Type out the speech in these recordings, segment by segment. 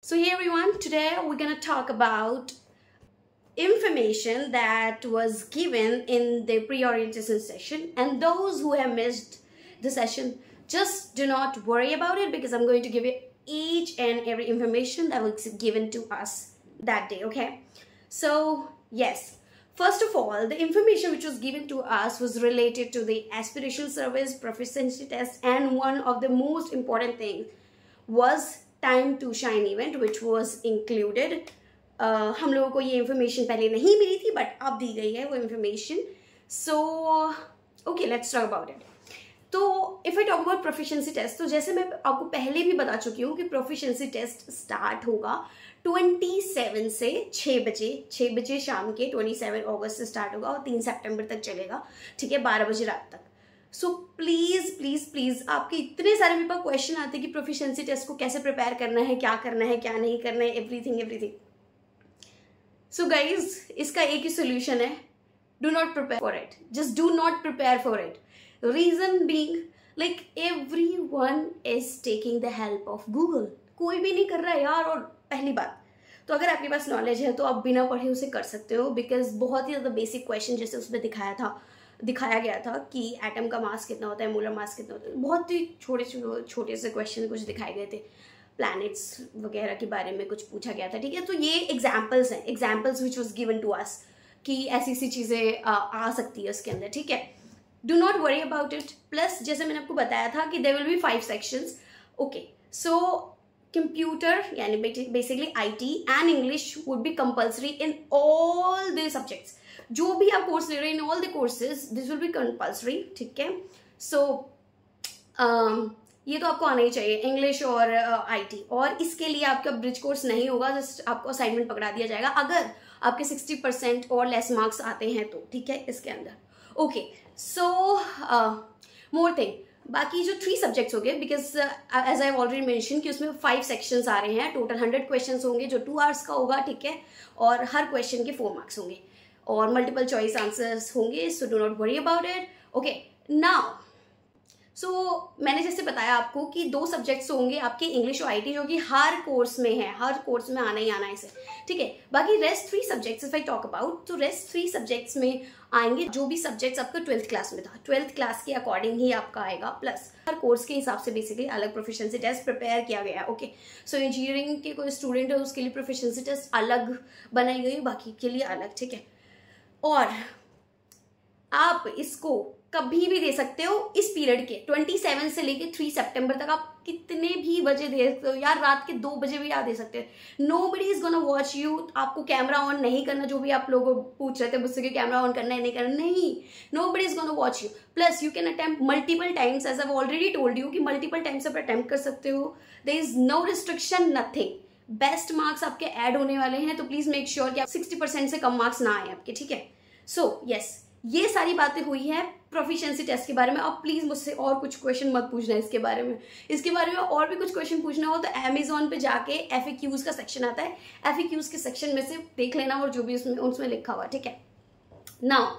So hey everyone, today we're gonna talk about information that was given in the pre-orientation session, and those who have missed the session, just do not worry about it because I'm going to give you each and every information that was given to us that day, okay? So yes, first of all, the information which was given to us was related to the aspirational surveys, proficiency test, and one of the most important things was time to shine event which was included. हम लोगों को ये information पहले नहीं मिली थी but अब दी गई है वो information. So okay, let's talk about it. तो if I talk about proficiency test, तो जैसे मैं आपको पहले भी बता चुकी हूँ कि प्रोफिशिएंसी टेस्ट स्टार्ट होगा 27 से 6 बजे शाम के. 27 अगस्त से स्टार्ट होगा और 3 सितंबर तक चलेगा, ठीक है, 12 बजे रात तक. सो प्लीज प्लीज प्लीज, आपके इतने सारे मेरे पास क्वेश्चन आते हैं कि प्रोफिशिएंसी टेस्ट को कैसे प्रिपेयर करना है, क्या नहीं करना है, एवरीथिंग. सो गाइज, इसका एक ही सोल्यूशन है, do not prepare for it. Just do not prepare for it. Reason being, like everyone is taking the help of Google. कोई भी नहीं कर रहा है यार. और पहली बात तो अगर आपके पास नॉलेज है तो आप बिना पढ़े उसे कर सकते हो, बिकॉज बहुत ही ज़्यादा बेसिक क्वेश्चन जैसे उसमें दिखाया गया था कि एटम का मास कितना होता है, मोलर मास कितना होता है, बहुत ही छोटे से क्वेश्चन कुछ दिखाए गए थे. प्लैनेट्स वगैरह के बारे में कुछ पूछा गया था, ठीक है. तो ये एग्जाम्पल्स हैं, examples which was given to us कि ऐसी चीज़ें आ सकती है उसके अंदर, ठीक है. Do not worry about it. Plus जैसे मैंने आपको बताया था कि there will be 5 sections. Okay, so computer यानी basically IT and English would be compulsory in all the subjects. जो भी आप कोर्स ले रहे हैं, in all the courses this will be compulsory, ठीक है. सो ये तो आपको आना ही चाहिए, इंग्लिश और IT. और इसके लिए आपका ब्रिज कोर्स नहीं होगा, जस्ट आपको असाइनमेंट पकड़ा दिया जाएगा अगर आपके 60% और लेस मार्क्स आते हैं तो, ठीक है, इसके अंदर. ओके, सो मोर थिंग, बाकी जो 3 सब्जेक्ट्स हो गए, because as I already mention कि उसमें 5 सेक्शंस आ रहे हैं. टोटल 100 क्वेश्चंस होंगे जो 2 आवर्स का होगा, ठीक है. और हर क्वेश्चन के 4 मार्क्स होंगे और मल्टीपल चॉइस आंसर्स होंगे. So do not worry about it. Okay, now so मैंने जैसे बताया आपको कि 2 सब्जेक्ट्स होंगे आपके, इंग्लिश और IT, जो कि हर कोर्स में है, हर कोर्स में आना ही आना है इसे, ठीक है. बाकी rest 3 subjects if I talk about, तो रेस्ट 3 सब्जेक्ट्स में आएंगे जो भी सब्जेक्ट्स आपका 12th क्लास में था, 12th क्लास के अकॉर्डिंग ही आपका आएगा. प्लस हर कोर्स के हिसाब से बेसिकली अलग प्रोफिशिएंसी टेस्ट प्रिपेयर किया गया है. ओके, सो इंजीनियरिंग के कोई स्टूडेंट है उसके लिए प्रोफिशिएंसी टेस्ट अलग बनाई गई, बाकी के लिए अलग, ठीक है. और आप इसको कभी भी दे सकते हो इस पीरियड के 27 से लेके 3 सितंबर तक. आप कितने भी बजे दे सकते हो यार, रात के 2 बजे भी आप दे सकते हो. Nobody is gonna watch you. आपको कैमरा ऑन नहीं करना, जो भी आप लोगों पूछ रहे थे मुझसे कि कैमरा ऑन करना है नहीं करना, नहीं, nobody is gonna watch you. Plus you can attempt multiple times, as I already told you कि मल्टीपल टाइम्स आप अटेम्प्ट कर सकते हो. There is no restriction, nothing. Best marks आपके ऐड होने वाले हैं, तो प्लीज मेक श्योर कि आप 60% से कम मार्क्स ना आए आपके, ठीक है. सो यस, ये सारी बातें हुई है प्रोफिशिएंसी टेस्ट के बारे में. अब प्लीज मुझसे और कुछ क्वेश्चन मत पूछना इसके बारे में और भी कुछ क्वेश्चन पूछना हो तो Amazon पे जाके FAQs का सेक्शन आता है, FAQs के सेक्शन में से देख लेना और जो भी उसमें लिखा हुआ, ठीक है. Now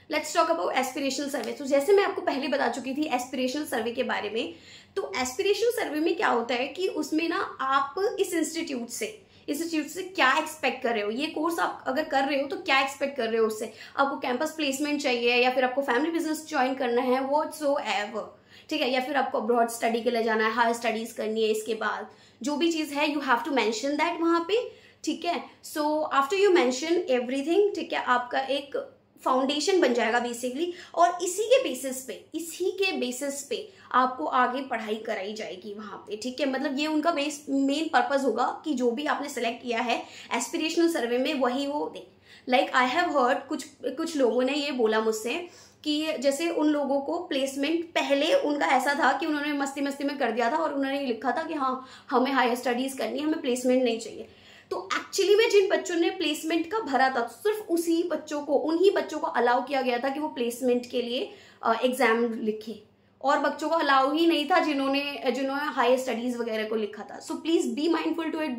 let's talk about aspirational survey. तो जैसे मैं आपको पहले बता चुकी थी एस्पिरेशनल सर्वे के बारे में, तो एस्पिरेशनल सर्वे में क्या होता है कि उसमें ना आप इस इंस्टीट्यूट से क्या एक्सपेक्ट कर रहे हो, ये कोर्स आप अगर कर रहे हो तो क्या एक्सपेक्ट कर रहे हो उससे. आपको कैंपस प्लेसमेंट चाहिए या फिर आपको फैमिली बिजनेस ज्वाइन करना है, व्हाटसोएवर, ठीक है, या फिर आपको अब्रॉड स्टडी के लिए जाना है, हायर स्टडीज करनी है, इसके बाद जो भी चीज़ है you have to mention that वहाँ पे, ठीक है. So after you mention everything, ठीक है, आपका एक फाउंडेशन बन जाएगा बेसिकली. और इसी के बेसिस पे आपको आगे पढ़ाई कराई जाएगी वहाँ पे, ठीक है. मतलब ये उनका मेन पर्पस होगा कि जो भी आपने सेलेक्ट किया है एस्पिरेशनल सर्वे में वही वो दे. लाइक आई हैव हर्ड, कुछ लोगों ने ये बोला मुझसे कि जैसे उन लोगों को प्लेसमेंट पहले उनका ऐसा था कि उन्होंने मस्ती में कर दिया था और उन्होंने ये लिखा था कि हाँ हमें हायर स्टडीज करनी है, हमें प्लेसमेंट नहीं चाहिए. तो एक्चुअली में जिन बच्चों ने प्लेसमेंट का भरा था सिर्फ उन्हीं बच्चों को अलाउ किया गया था कि वो प्लेसमेंट के लिए एग्जाम लिखे, और बच्चों को अलाउ ही नहीं था जिन्होंने हायर स्टडीज वगैरह को लिखा था. So please be mindful to it.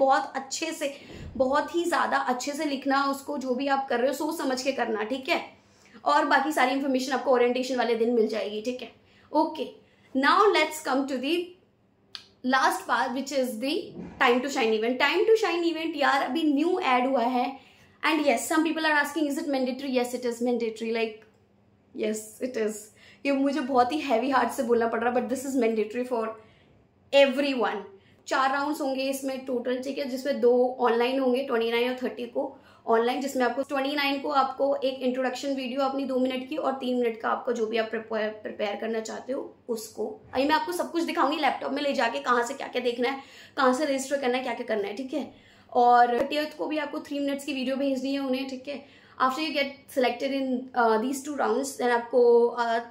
बहुत ही ज्यादा अच्छे से लिखना उसको, जो भी आप कर रहे हो सोच समझ के करना, ठीक है. और बाकी सारी इंफॉर्मेशन आपको ओरिएंटेशन वाले दिन मिल जाएगी, ठीक है. Okay, now let's come to the last part which is the time to shine event. Time to shine event यार अभी न्यू ऐड हुआ है. And yes, some people are asking is it mandatory. Yes it is mandatory. Like yes it is. ये मुझे बहुत ही heavy heart से बोलना पड़ रहा है, but this is mandatory for everyone. 4 rounds होंगे इसमें टोटल, ठीक है, जिसमें 2 ऑनलाइन होंगे 29 और 30 को ऑनलाइन, जिसमें आपको 29 को आपको एक इंट्रोडक्शन वीडियो अपनी 2 मिनट की और 3 मिनट का आपको जो भी आप प्रिपेयर करना चाहते हो उसको. अभी मैं आपको सब कुछ दिखाऊंगी लैपटॉप में ले जाके, कहाँ से क्या क्या देखना है, कहाँ से रजिस्टर करना है, क्या क्या करना है, ठीक है. और 30th को भी आपको 3 मिनट्स की वीडियो भेजनी है उन्हें, ठीक है. After you get selected in these 2 rounds, then आपको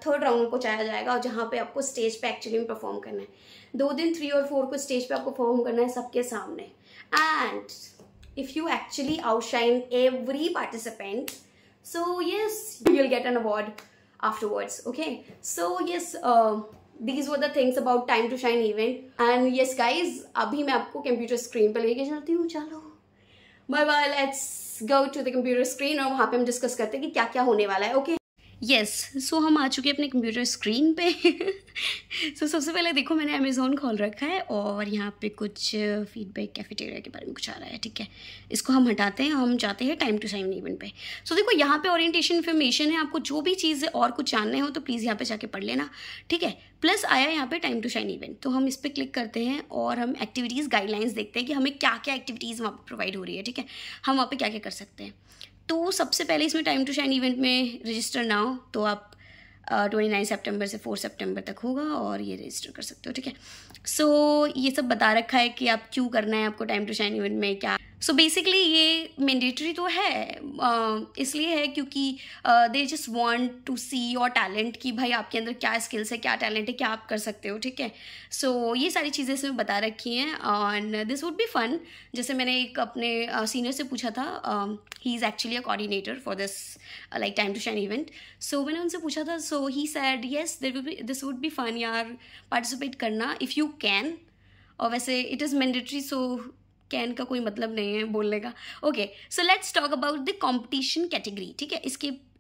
3rd राउंड में पहुंचाया जाएगा, और जहाँ पे आपको स्टेज पे एक्चुअली में परफॉर्म करना है. 2 दिन 3 और 4 को स्टेज पे आपको परफॉर्म करना है सबके सामने. And if you actually outshine every participant, so yes, you'll get an award afterwards. Okay, so yes, these were the things about time to shine event. And yes guys, अभी मैं आपको computer screen पे लेके चलती हूँ. चलो bye bye, let's go to the computer screen, और वहाँ पे हम डिस्कस करते हैं कि क्या क्या होने वाला है. ओके यस, सो हम आ चुके हैं अपने कंप्यूटर स्क्रीन पे. सो सबसे पहले देखो मैंने अमेज़ॉन खोल रखा है, और यहाँ पे कुछ फीडबैक कैफेटेरिया के बारे में कुछ आ रहा है, ठीक है. इसको हम हटाते हैं, हम जाते हैं टाइम टू शाइन इवेंट पे. सो देखो यहाँ पे ओरिएंटेशन इन्फॉर्मेशन है. आपको जो भी चीज़ और कुछ जानने हो तो प्लीज़ यहाँ पे जाके पढ़ लेना, ठीक है. प्लस आया यहाँ पे टाइम टू शाइन इवेंट, तो हम इस पर क्लिक करते हैं और हम एक्टिविटीज़ गाइडलाइंस देखते हैं कि हमें क्या क्या एक्टिविटीज़ वहाँ पर प्रोवाइड हो रही है, ठीक है. हम वहाँ पर क्या क्या कर सकते हैं. तो सबसे पहले इसमें टाइम टू शाइन इवेंट में रजिस्टर ना हो तो आप 29 सितंबर से 4 सितंबर तक होगा, और ये रजिस्टर कर सकते हो, ठीक है. सो ये सब बता रखा है कि आप क्यों करना है आपको टाइम टू शाइन इवेंट में क्या. सो बेसिकली ये मैंडेटरी तो है, इसलिए है क्योंकि they just want to see your talent, कि भाई आपके अंदर क्या स्किल्स है, क्या टैलेंट है, क्या आप कर सकते हो, ठीक है. सो ये सारी चीज़ें इसमें बता रखी हैं, और दिस वुड बी फन. जैसे मैंने एक अपने सीनियर से पूछा था, he is actually a coordinator for this like time to shine event. So मैंने उनसे पूछा था, so he said yes this would be fun यार, पार्टिसिपेट करना इफ़ यू कैन. और वैसे it is mandatory, so can का कोई मतलब नहीं है बोलने का. Okay, so let's talk about the competition category, ठीक है.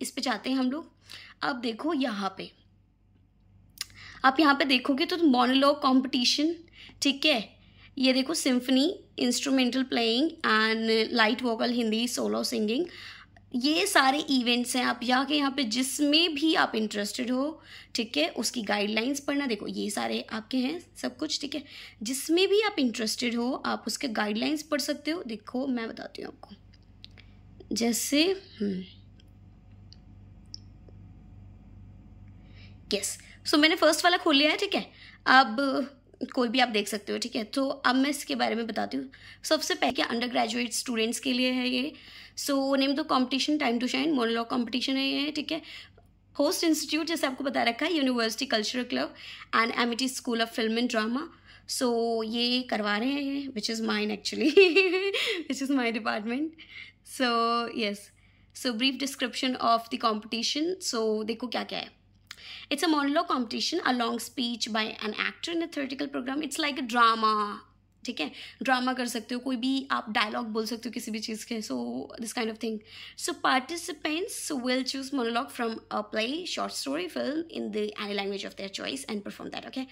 इस पे जाते हैं हम लोग. अब देखो यहाँ पे, आप यहाँ पे देखोगे तो मोनोलॉग कंपटीशन, ठीक है. ये देखो symphony, instrumental playing and light vocal, Hindi, solo singing, ये सारे इवेंट्स हैं. आप जाके यहाँ पे जिसमें भी आप इंटरेस्टेड हो, ठीक है, उसकी गाइडलाइंस पढ़ना. देखो ये सारे आपके हैं सब कुछ, ठीक है. जिसमें भी आप इंटरेस्टेड हो आप उसके गाइडलाइंस पढ़ सकते हो. देखो मैं बताती हूँ आपको, जैसे यस, सो मैंने फर्स्ट वाला खोल लिया है, ठीक है. अब कोई भी आप देख सकते हो, ठीक है. तो अब मैं इसके बारे में बताती हूँ. सबसे पहले अंडर ग्रेजुएट स्टूडेंट्स के लिए है ये. So name the competition time to shine, monologue competition है ये, ठीक है. होस्ट इंस्टीट्यूट जैसे आपको बता रखा है, university cultural club and Amity School of Film and Drama. So ये करवा रहे हैं ये, which is mine actually, which is my department. So yes, so brief description of the competition. So देखो क्या क्या है. It's a monologue competition, a long speech by an actor in a theatrical program. It's like a drama, ठीक है. Drama कर सकते हो, कोई भी आप डायलॉग बोल सकते हो किसी भी चीज़ के. So this kind of thing. So participants will choose monologue from a play, short story, film in the any language of their choice and perform that. Okay,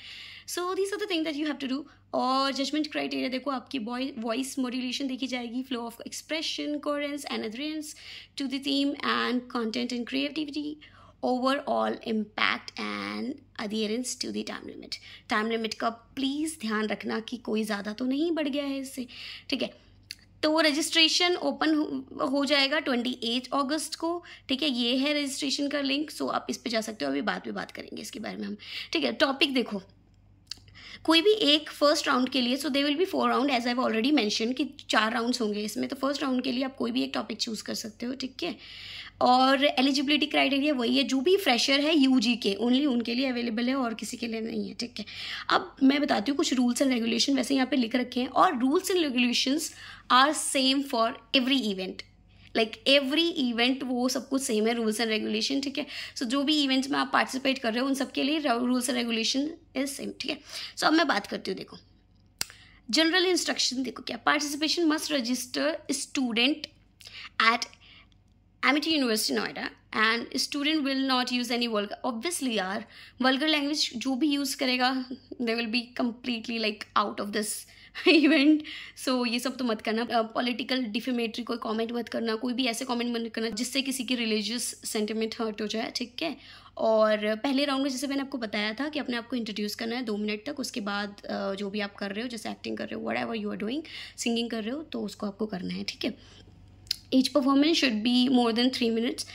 so this are the thing that you have to do. और judgement criteria देखो, आपकी voice modulation देखी जाएगी, flow of expression, coherence and adherence to the theme and content and creativity, overall impact and adherence to the time limit. Time limit का please ध्यान रखना कि कोई ज़्यादा तो नहीं बढ़ गया है इससे, ठीक है. तो रजिस्ट्रेशन ओपन हो जाएगा 28 अगस्त को, ठीक है. ये है रजिस्ट्रेशन का लिंक. सो आप इस पे जा सकते हो, अभी बाद में बात करेंगे इसके बारे में हम, ठीक है. टॉपिक देखो, कोई भी एक फर्स्ट राउंड के लिए, so they will be 4 round as I already mention कि 4 राउंड्स होंगे इसमें. तो फर्स्ट राउंड के लिए आप कोई भी एक टॉपिक चूज़ कर सकते हो, ठीक है. और एलिजिबिलिटी क्राइटेरिया वही है, जो भी फ्रेशर है यूजी के, ओनली उनके लिए अवेलेबल है और किसी के लिए नहीं है, ठीक है. अब मैं बताती हूँ कुछ रूल्स एंड रेगुलेशन, वैसे यहाँ पे लिख रखे हैं, और rules and regulations are same for every event. Like every event वो सब कुछ सेम है, रूल्स एंड रेगुलेशन, ठीक है. सो जो भी इवेंट्स में आप पार्टिसिपेट कर रहे हो उन सबके लिए rules and regulation is same, ठीक है. सो अब मैं बात करती हूँ. देखो जनरल इंस्ट्रक्शन देखो क्या, participation must register student at Amity University Noida, and student will not use any vulgar, obviously यार vulgar language जो भी use करेगा they will be completely like out of this event. So ये सब तो मत करना. पॉलिटिकल डिफेमेटरी कोई कमेंट मत करना, कोई भी ऐसे कमेंट मत करना जिससे किसी की रिलीजियस सेंटिमेंट हर्ट हो जाए, ठीक है. और पहले राउंड में जैसे मैंने आपको बताया था कि अपने आप को इंट्रोड्यूस करना है 2 मिनट तक. उसके बाद जो भी आप कर रहे हो, जैसे एक्टिंग कर रहे हो, whatever you are doing, singing कर रहे हो, तो उसको आपको करना है, ठीक है. Each performance should be more than 3 minutes,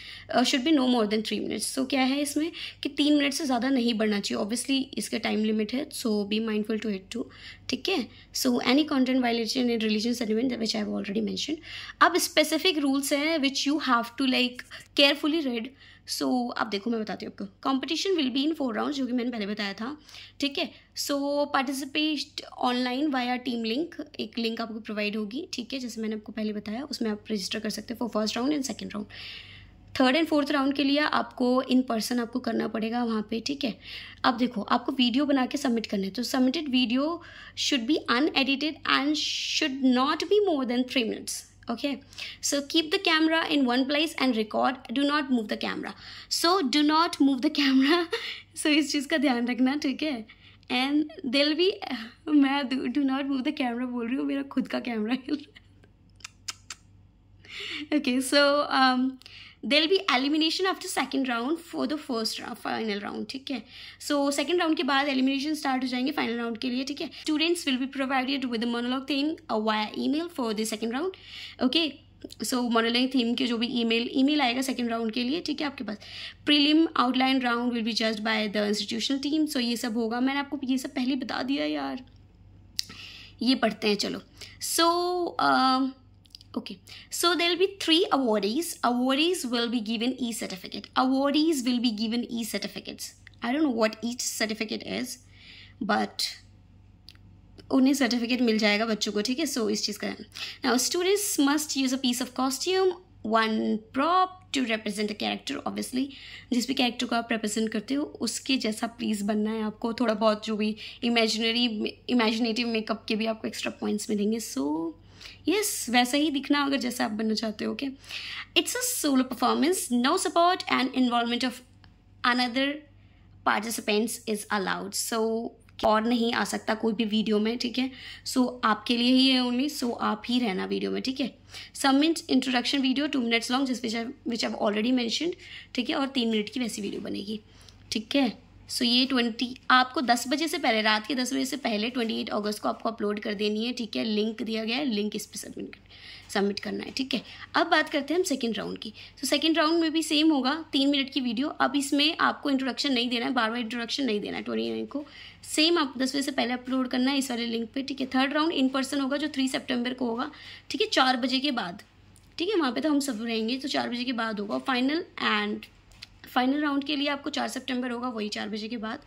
should be no more than 3 minutes. So क्या है इसमें कि 3 मिनट से ज़्यादा नहीं बढ़ना चाहिए. Obviously इसका टाइम लिमिट है, so be mindful to it too, ठीक है. So any content violation in religion sentiment which I have already mentioned. अब specific rules हैं which you have to like carefully read. सो अब देखो मैं बताती हूँ आपको. Competition will be in 4 round, जो कि मैंने पहले बताया था, ठीक है. सो participate online via team link, एक लिंक आपको प्रोवाइड होगी, ठीक है, जैसे मैंने आपको पहले बताया. उसमें आप रजिस्टर कर सकते हो for first round and second round. 3rd and 4th round के लिए आपको इन पर्सन आपको करना पड़ेगा वहाँ पे, ठीक है. अब देखो आपको वीडियो बना के सबमिट करना है, तो submitted video should be unedited and should not be more than 3 minutes. Okay, so keep the camera in one place and record. Do not move the camera. So do not move the camera. So इस चीज़ का ध्यान रखना, ठीक है. And there'll be मैं do not move the camera बोल रही हूँ, मेरा खुद का कैमरा हिल रहा है. Okay, so there'll be elimination after second round for the first round, final round, ठीक है. So second round के बाद elimination start हो जाएंगे final round के लिए, ठीक है. Students will be provided with the monologue theme via email for the second round. Okay, so monologue theme के जो भी email आएगा second round के लिए, ठीक है, आपके पास. Prelim outline round will be judged by the institutional team. So ये सब होगा, मैंने आपको ये सब पहले बता दिया यार. ये पढ़ते हैं चलो. So okay, so there will be 3 awardees. Awardees will be given e-certificate. Awardees will be given e-certificates. I don't know what each certificate is, but उन्हें सर्टिफिकेट मिल जाएगा बच्चों को, ठीक है. सो इस चीज़ का now students must use a piece of costume, one prop to represent a character. Obviously जिस भी कैरेक्टर को आप रिप्रेजेंट करते हो उसके जैसा प्लीज़ बनना है आपको. थोड़ा बहुत जो भी इमेजिनेटिव मेकअप के भी आपको एक्स्ट्रा पॉइंट्स मिलेंगे. सो यस, वैसा ही दिखना अगर जैसा आप बनना चाहते हो. Okay, it's a solo performance, no support and involvement of another participants is allowed. So और नहीं आ सकता कोई भी वीडियो में, ठीक है. सो आपके लिए ही है ओनली, सो आप ही रहना वीडियो में, ठीक है. Submit introduction video 2 minutes long, which I already mentioned, ठीक है. और 3 मिनट की वैसी वीडियो बनेगी, ठीक है. सो ये 20 आपको 10 बजे से पहले, रात के 10 बजे से पहले 28 अगस्त को आपको अपलोड कर देनी है, ठीक है. लिंक दिया गया है, लिंक इस पर सबमिट करना है, ठीक है. अब बात करते हैं हम सेकंड राउंड की. तो सेकंड राउंड में भी सेम होगा, 3 मिनट की वीडियो. अब इसमें आपको इंट्रोडक्शन नहीं देना है, बार बार इंट्रोडक्शन नहीं देना है. 29 को सेम आप 10 बजे से पहले अपलोड करना है इस वाले लिंक पे, ठीक है. 3rd राउंड इन पर्सन होगा जो 3 सितंबर को होगा, ठीक है, 4 बजे के बाद, ठीक है. वहाँ पे तो हम सब रहेंगे, तो 4 बजे के बाद होगा. फाइनल राउंड के लिए आपको 4 सितंबर होगा, वही 4 बजे के बाद,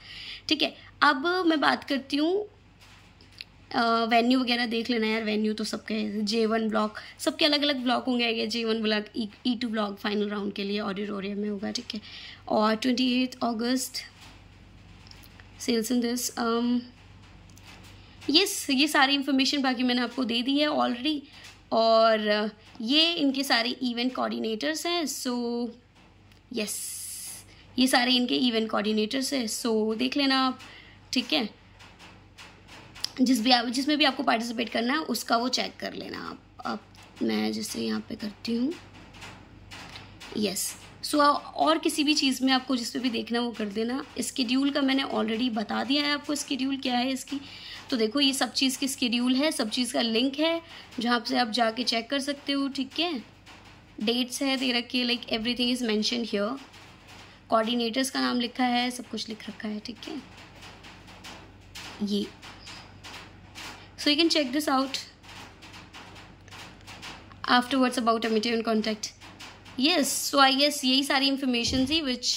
ठीक है. अब मैं बात करती हूँ वेन्यू वगैरह देख लेना यार. वेन्यू तो सबके J1 ब्लॉक, सबके अलग अलग ब्लॉक होंगे. J1 block, E2 block final round के लिए ऑडिटोरियम में होगा, ठीक है. और 28 अगस्त सेल्स इन दिस. यस, ये सारी इन्फॉर्मेशन बाकी मैंने आपको दे दी है ऑलरेडी. और ये इनके सारे इवेंट कोऑर्डिनेटर्स हैं. सो यस, ये सारे इनके इवेंट कोऑर्डिनेटर्स हैं. सो देख लेना आप, ठीक है. जिसमें भी आपको पार्टिसिपेट करना है उसका वो चेक कर लेना आप. अब मैं जैसे यहाँ पे करती हूँ, यस. सो और किसी भी चीज़ में आपको जिस पे भी देखना वो कर देना. स्केड्यूल का मैंने ऑलरेडी बता दिया है आपको, स्केड्यूल क्या है इसकी. तो देखो ये सब चीज़ की स्केड्यूल है, सब चीज़ का लिंक है जहाँ से आप जाके चेक कर सकते हो, ठीक है. डेट्स है दे रखी है, like everything is mention here. Coordinators का नाम लिखा है, सब कुछ लिख रखा है, ठीक है. ये so you can check this out afterwards about Amity and contact. Yes, so I guess यही सारी information थी which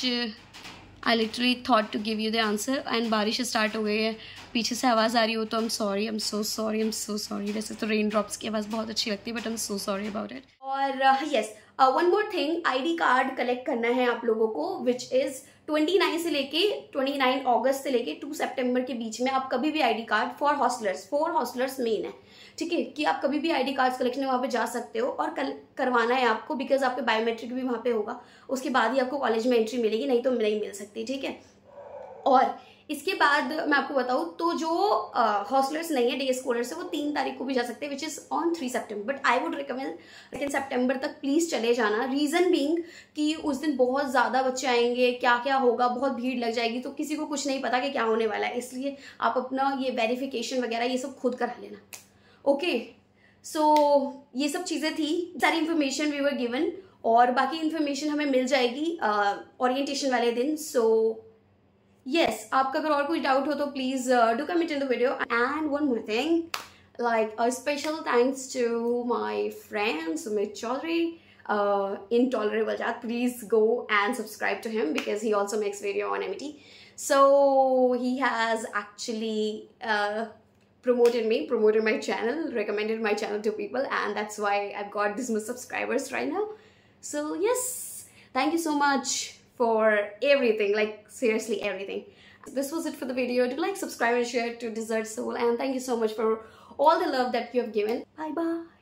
I literally thought to give you the answer. and बारिश स्टार्ट हो गई है, पीछे से आवाज़ आ रही हो तो I'm so sorry. वैसे तो रेन ड्रॉप्स की आवाज़ बहुत अच्छी लगती है, but I'm so sorry about it. और yes, one more thing, ID card collect करना है आप लोगों को, which is 29 अगस्त से लेके 2 सितंबर के बीच में. आप कभी भी ID card for hostellers main है, ठीक है, कि आप कभी भी आईडी कार्ड्स कलेक्शन में वहाँ पे जा सकते हो और करवाना है आपको, बिकॉज आपके बायोमेट्रिक भी वहाँ पे होगा, उसके बाद ही आपको कॉलेज में एंट्री मिलेगी, नहीं तो नहीं मिल सकती, ठीक है। और इसके बाद मैं आपको बताऊँ तो जो हॉस्टलर्स नहीं है, डे स्कॉलर्स है, वो 3 तारीख को भी जा सकते हैं, which is on 3 September, but I would recommend 2 सितंबर तक प्लीज़ चले जाना। रीज़न बीइंग कि उस दिन बहुत ज़्यादा बच्चे आएंगे, क्या क्या होगा, बहुत भीड़ लग जाएगी, तो किसी को कुछ नहीं पता कि क्या होने वाला है, इसलिए आप अपना ये वेरिफिकेशन वगैरह ये सब खुद करा लेना। ओके, सो ये सब चीज़ें थी, सारी इन्फॉर्मेशन वी वर गिवन, और बाकी इन्फॉर्मेशन हमें मिल जाएगी ओरिएंटेशन वाले दिन। सो yes, आपका अगर और कुछ डाउट हो तो please do comment in the video. And one more thing, like a special thanks to my friend Sumit Chaudhary in Tolerable Chat. Please go and subscribe to him because he also makes video on MET. So he has actually promoted my channel, recommended my channel to people, and that's why I've got this much subscribers right now. So yes, thank you so much for everything, like seriously everything. This was it for the video. Do like, subscribe and share to Dessert Soul, and thank you so much for all the love that you have given. Bye bye.